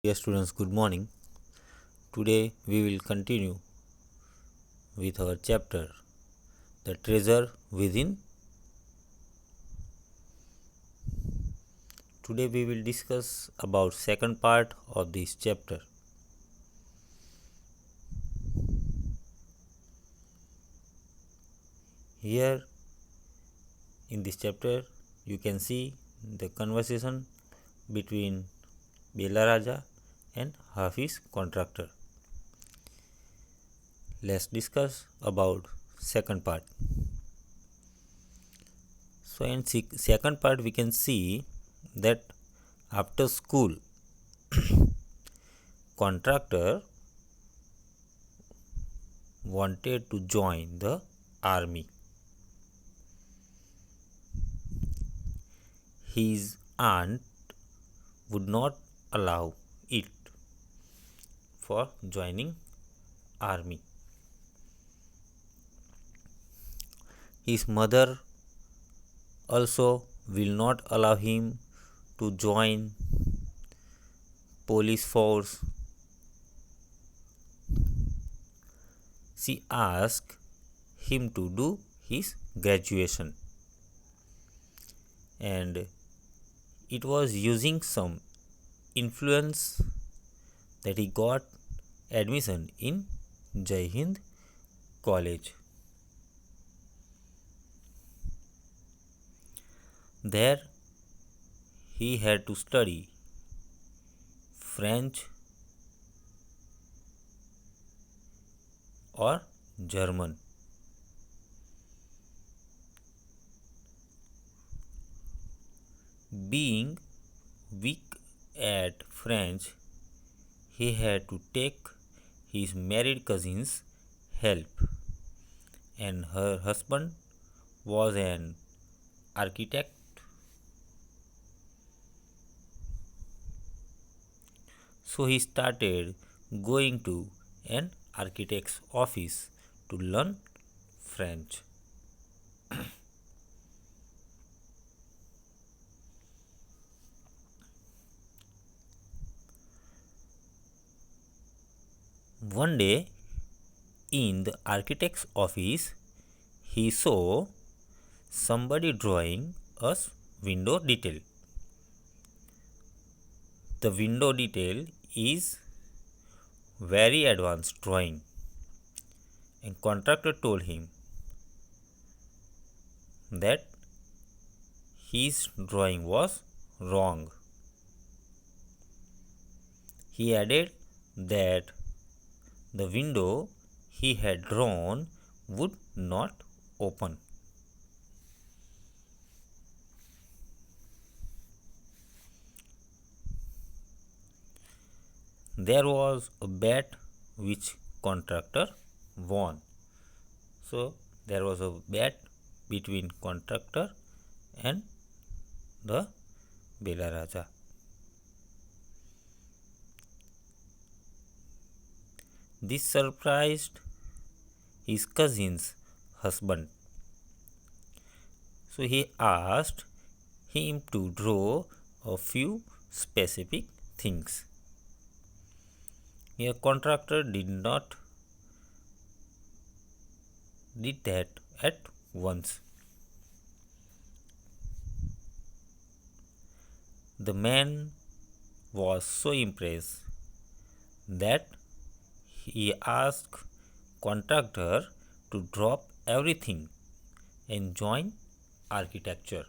Dear students, good morning. Today we will continue with our chapter The Treasure Within. Today we will discuss about second part of this chapter. Here in this chapter you can see the conversation between Bela Raja and Hafiz contractor. Let's discuss about second part. So in second part we can see that after school contractor wanted to join the army. His aunt would not allow it for joining army. His mother also will not allow him to join police force. She asked him to do his graduation, and it was using some influence that he got admission in Jai Hind College. There he had to study French or German. Being weak at French, he had to take his married cousin's help, and her husband was an architect. So he started going to an architect's office to learn French. One day in the architect's office, he saw somebody drawing a window detail. The window detail is very advanced drawing, and contractor told him that his drawing was wrong. He added that the window he had drawn would not open. There was a bet which contractor won. So there was a bet between contractor and the Bela Raja. This surprised his cousin's husband. So he asked him to draw a few specific things. A contractor did that at once. The man was so impressed that he asked contractor to drop everything and join architecture.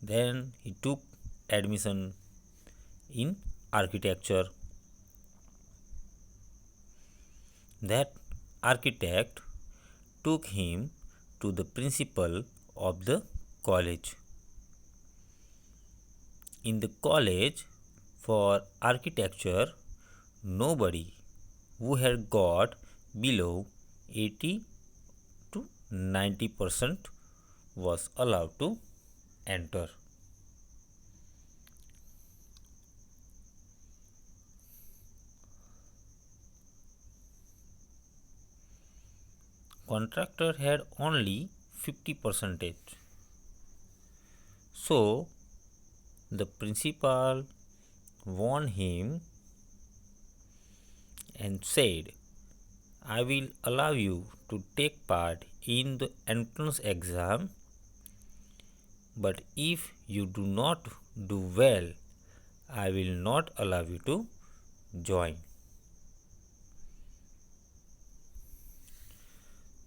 Then he took admission in architecture. That architect took him to the principal of the college. In the college for architecture, nobody who had got below 80 to 90% was allowed to enter. Contractor had only 50%. So the principal warned him and said, I will allow you to take part in the entrance exam, but if you do not do well, I will not allow you to join.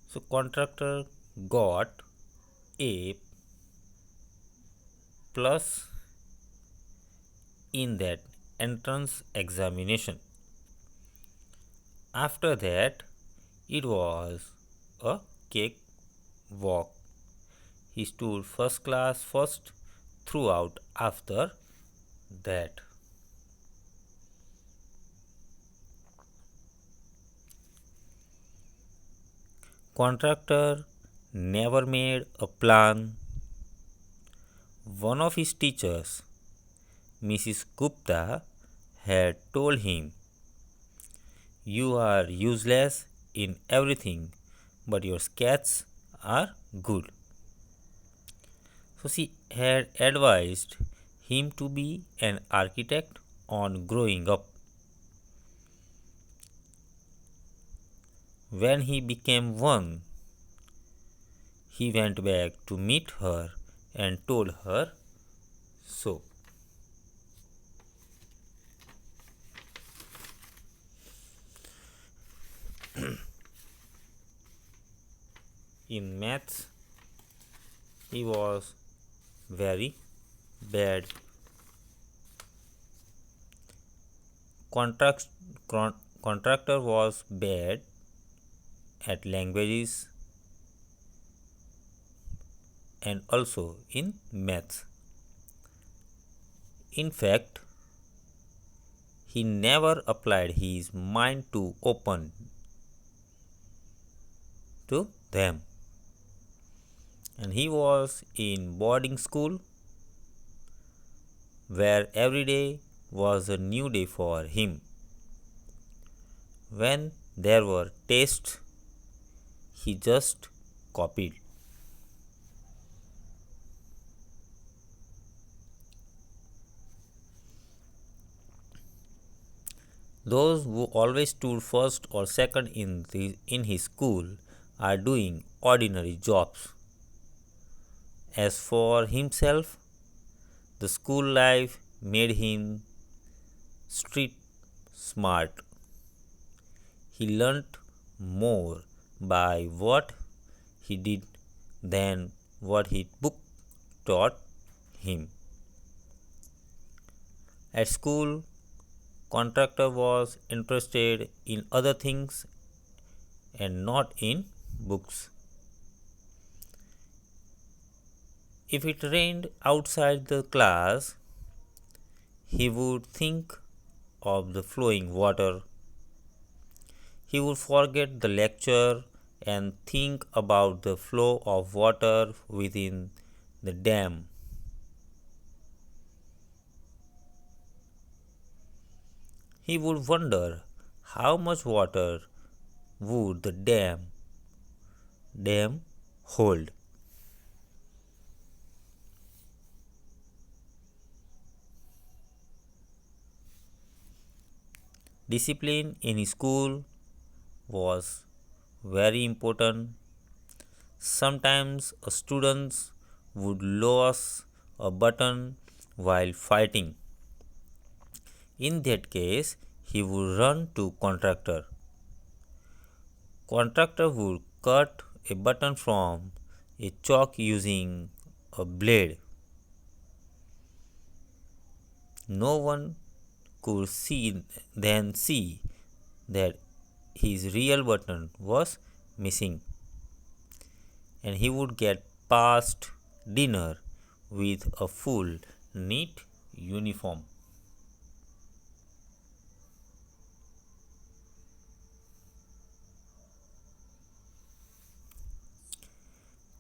So contractor got A plus in that entrance examination. After that, it was a cake walk. He stood first class first throughout after that. Contractor never made a plan. One of his teachers, Mrs. Gupta, had told him, you are useless in everything, but your sketches are good. So she had advised him to be an architect on growing up. When he became one, he went back to meet her and told her so. In maths, he was very bad. Contractor was bad at languages and also in maths. In fact, he never applied his mind to open to them. And he was in boarding school where every day was a new day for him. When there were tests, he just copied. Those who always stood first or second in his school are doing ordinary jobs. As for himself, the school life made him street smart. He learnt more by what he did than what his book taught him. At school, contractor was interested in other things and not in books. If it rained outside the class, he would think of the flowing water. He would forget the lecture and think about the flow of water within the dam. He would wonder how much water would the dam hold. Discipline in school was very important. Sometimes students would lose a button while fighting. In that case, he would run to contractor. Contractor would cut a button from a chalk using a blade. No one could then see that his real button was missing, and he would get past dinner with a full neat uniform.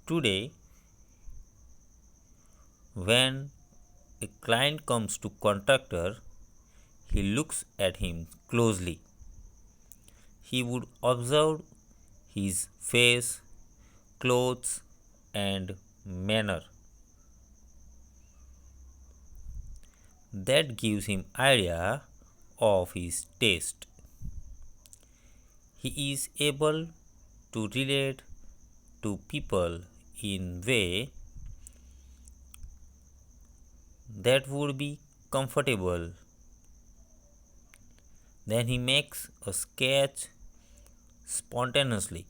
Today, when a client comes to contractor, he looks at him closely. He would observe his face, clothes, and manner. That gives him idea of his taste. He is able to relate to people in way that would be comfortable. Then he makes a sketch spontaneously.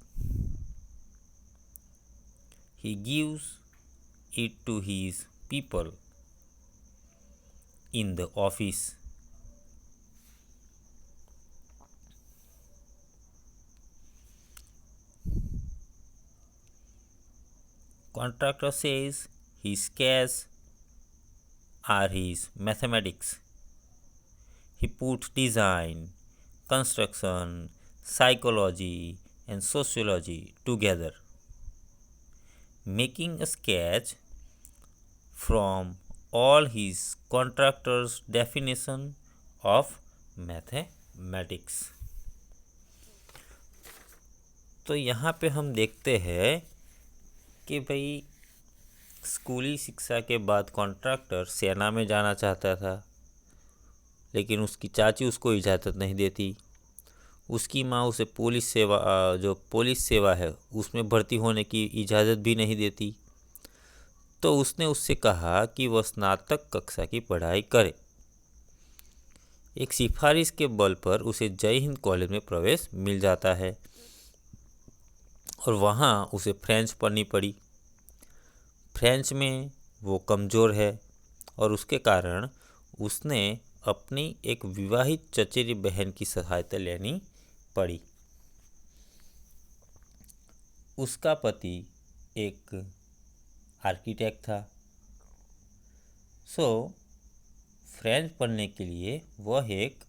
He gives it to his people in the office. Contractor says his sketches are his mathematics. He puts design, construction, psychology, and sociology together, making a sketch from all his contractor's definition of mathematics. तो यहाँ पे हम देखते हैं कि भाई स्कूली शिक्षा के बाद कॉन्ट्रैक्टर सेना में जाना चाहता था, लेकिन उसकी चाची उसको इजाज़त नहीं देती। उसकी माँ उसे पुलिस सेवा जो पुलिस सेवा है उसमें भर्ती होने की इजाज़त भी नहीं देती। तो उसने उससे कहा कि वह स्नातक कक्षा की पढ़ाई करे। एक सिफारिश के बल पर उसे जय हिंद कॉलेज में प्रवेश मिल जाता है और वहाँ उसे फ्रेंच पढ़नी पड़ी। फ्रेंच में वो कमज़ोर है और उसके कारण उसने अपनी एक विवाहित चचेरी बहन की सहायता लेनी पड़ी। उसका पति एक आर्किटेक्ट था, सो फ्रेंच पढ़ने के लिए वह एक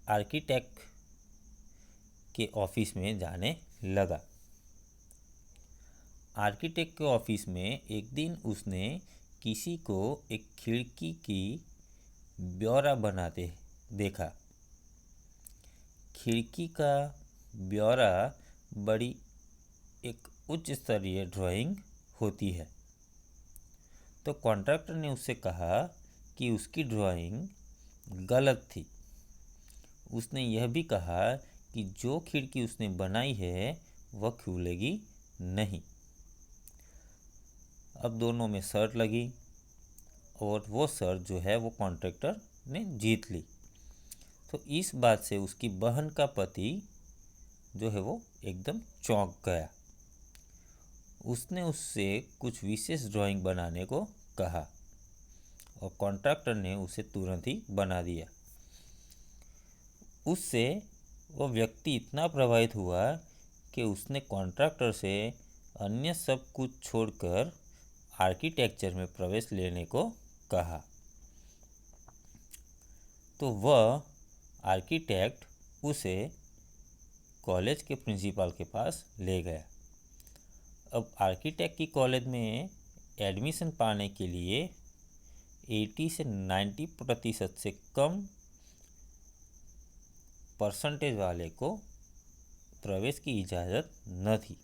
आर्किटेक्ट के ऑफिस में जाने लगा। आर्किटेक्ट के ऑफिस में एक दिन उसने किसी को एक खिड़की की ब्यौरा बनाते देखा। खिड़की का ब्यौरा बड़ी एक उच्च स्तरीय ड्राइंग होती है। तो कॉन्ट्रैक्टर ने उससे कहा कि उसकी ड्राइंग गलत थी। उसने यह भी कहा कि जो खिड़की उसने बनाई है वह खुलेगी नहीं। अब दोनों में शर्त लगी और वो शर्त जो है वो कॉन्ट्रैक्टर ने जीत ली। तो इस बात से उसकी बहन का पति जो है वो एकदम चौंक गया। उसने उससे कुछ विशेष ड्राइंग बनाने को कहा और कॉन्ट्रैक्टर ने उसे तुरंत ही बना दिया। उससे वो व्यक्ति इतना प्रभावित हुआ कि उसने कॉन्ट्रैक्टर से अन्य सब कुछ छोड़कर आर्किटेक्चर में प्रवेश लेने को कहा। तो वह आर्किटेक्ट उसे कॉलेज के प्रिंसिपल के पास ले गया। अब आर्किटेक्ट की कॉलेज में एडमिशन पाने के लिए 80 से 90% से कम परसेंटेज वाले को प्रवेश की इजाज़त न थी।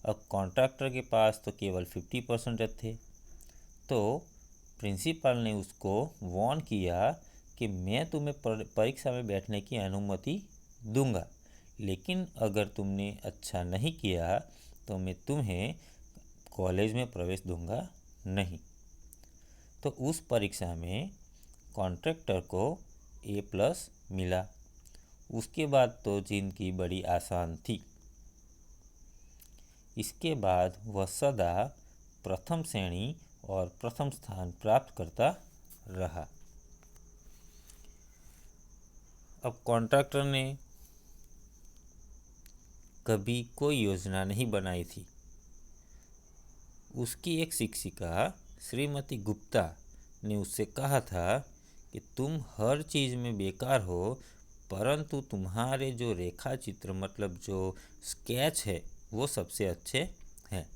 अब कॉन्ट्रैक्टर के पास तो केवल 50% थे। तो प्रिंसिपल ने उसको वार्न किया कि मैं तुम्हें परीक्षा में बैठने की अनुमति दूंगा, लेकिन अगर तुमने अच्छा नहीं किया तो मैं तुम्हें कॉलेज में प्रवेश दूंगा नहीं। तो उस परीक्षा में कॉन्ट्रैक्टर को A+ मिला। उसके बाद तो जिंदगी बड़ी आसान थी। इसके बाद वह सदा प्रथम श्रेणी और प्रथम स्थान प्राप्त करता रहा। अब कॉन्ट्रैक्टर ने कभी कोई योजना नहीं बनाई थी। उसकी एक शिक्षिका श्रीमती गुप्ता ने उससे कहा था कि तुम हर चीज़ में बेकार हो, परंतु तुम्हारे जो रेखा चित्र मतलब जो स्केच है वो सबसे अच्छे हैं।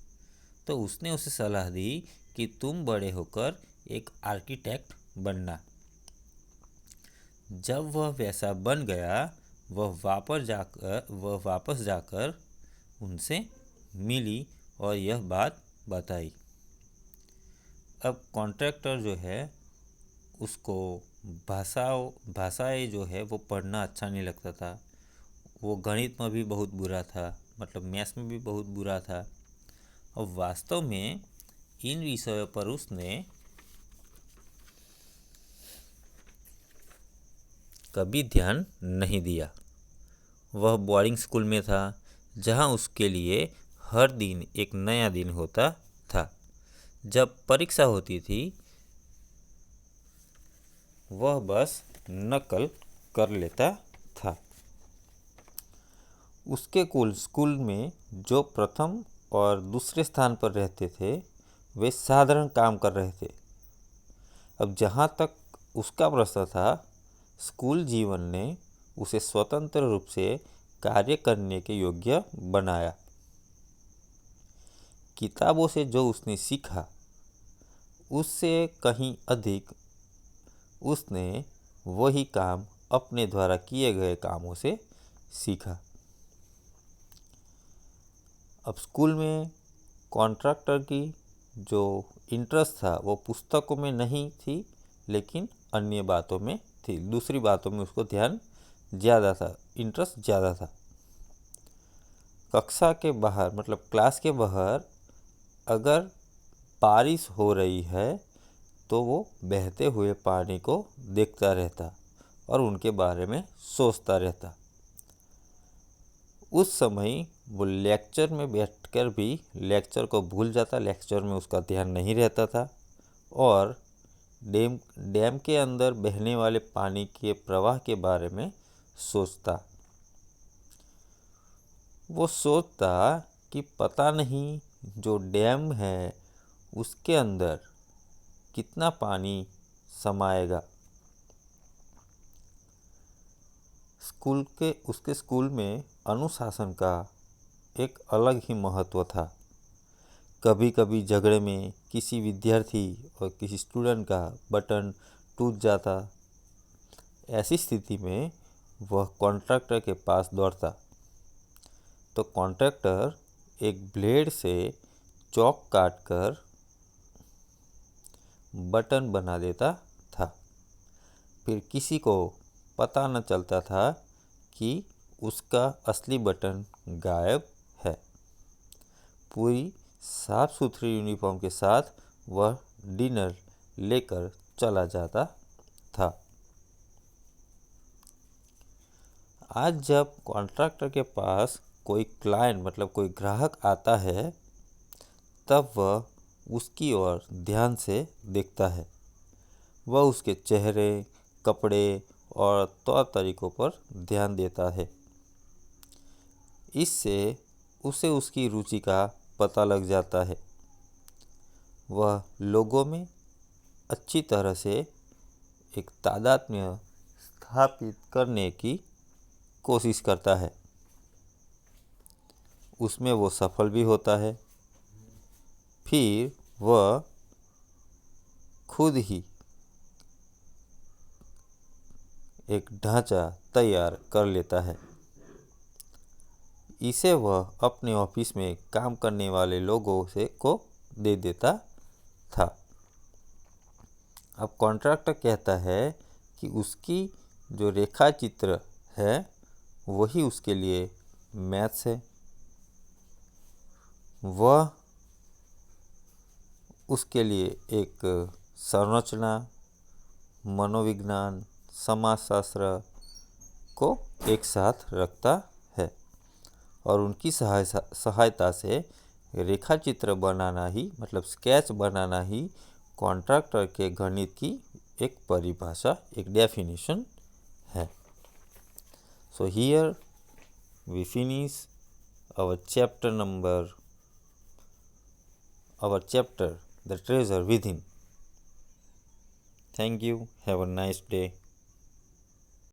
तो उसने उसे सलाह दी कि तुम बड़े होकर एक आर्किटेक्ट बनना। जब वह वैसा बन गया, वह वापस जाकर उनसे मिली और यह बात बताई। अब कॉन्ट्रैक्टर जो है उसको भाषाएं जो है वो पढ़ना अच्छा नहीं लगता था। वो गणित में भी बहुत बुरा था, मतलब मैथ्स में भी बहुत बुरा था। अब वास्तव में इन विषयों पर उसने कभी ध्यान नहीं दिया। वह बोर्डिंग स्कूल में था जहां उसके लिए हर दिन एक नया दिन होता था। जब परीक्षा होती थी वह बस नकल कर लेता था। उसके स्कूल में जो प्रथम और दूसरे स्थान पर रहते थे वे साधारण काम कर रहे थे। अब जहाँ तक उसका प्रश्न था, स्कूल जीवन ने उसे स्वतंत्र रूप से कार्य करने के योग्य बनाया। किताबों से जो उसने सीखा उससे कहीं अधिक उसने वही काम अपने द्वारा किए गए कामों से सीखा। अब स्कूल में कॉन्ट्रैक्टर की जो इंटरेस्ट था वो पुस्तकों में नहीं थी, लेकिन अन्य बातों में थी। दूसरी बातों में उसको ध्यान ज़्यादा था, इंटरेस्ट ज़्यादा था। कक्षा के बाहर मतलब क्लास के बाहर अगर बारिश हो रही है तो वो बहते हुए पानी को देखता रहता और उनके बारे में सोचता रहता। उस समय वो लेक्चर में बैठकर भी लेक्चर को भूल जाता, लेक्चर में उसका ध्यान नहीं रहता था और डैम के अंदर बहने वाले पानी के प्रवाह के बारे में सोचता। वो सोचता कि पता नहीं जो डैम है उसके अंदर कितना पानी समाएगा। उसके स्कूल में अनुशासन का एक अलग ही महत्व था। कभी कभी झगड़े में किसी विद्यार्थी और किसी स्टूडेंट का बटन टूट जाता। ऐसी स्थिति में वह कॉन्ट्रैक्टर के पास दौड़ता तो कॉन्ट्रैक्टर एक ब्लेड से चौक काटकर बटन बना देता था। फिर किसी को पता न चलता था कि उसका असली बटन गायब है। पूरी साफ सुथरी यूनिफॉर्म के साथ वह डिनर लेकर चला जाता था। आज जब कॉन्ट्रैक्टर के पास कोई क्लाइंट मतलब कोई ग्राहक आता है तब वह उसकी ओर ध्यान से देखता है। वह उसके चेहरे, कपड़े और तौर तरीकों पर ध्यान देता है। इससे उसे उसकी रुचि का पता लग जाता है। वह लोगों में अच्छी तरह से एक तादात्म्य स्थापित करने की कोशिश करता है। उसमें वो सफल भी होता है। फिर वह खुद ही एक ढांचा तैयार कर लेता है। इसे वह अपने ऑफिस में काम करने वाले लोगों को दे देता था। अब कॉन्ट्रैक्टर कहता है कि उसकी जो रेखा चित्र है वही उसके लिए मैथ्स है। वह उसके लिए एक संरचना, मनोविज्ञान, समाजशास्त्र को एक साथ रखता है और उनकी सहायता से रेखा चित्र बनाना ही मतलब स्केच बनाना ही कॉन्ट्रैक्टर के गणित की एक परिभाषा, एक डेफिनेशन है। So here we finish our chapter The Treasure Within. Thank you. Have a nice day.